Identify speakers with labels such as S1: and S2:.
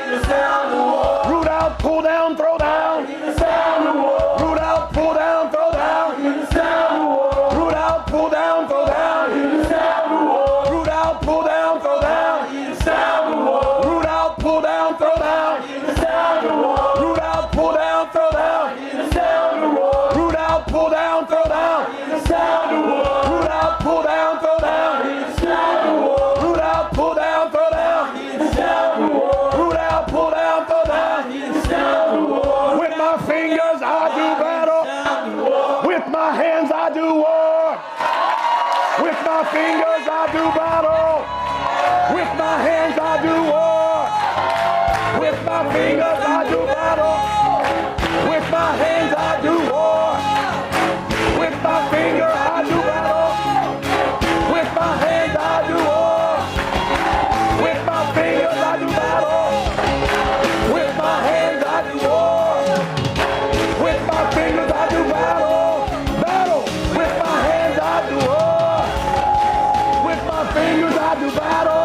S1: Root out, pull down, throw down. Root out, pull down, throw down. Root out, pull down, throw down. Root out, pull down, throw down. Root out, pull down, throw down. Root out, pull down, throw down. Root out, pull down, throw down. Root out, pull down, throw down. Root out, pull down, throw down. Root out, pull down, throw down. With my fingers I do battle. With my hands I do war. With my fingers I do battle. With my hands I do war. With my fingers I do battle. With my hands I do war. With my fingers I do battle. With my hands I do war. With my fingers I do battle. With my hands I do war. With my fingers I do battle. Battle. With my hands I do war. With my fingers I do battle.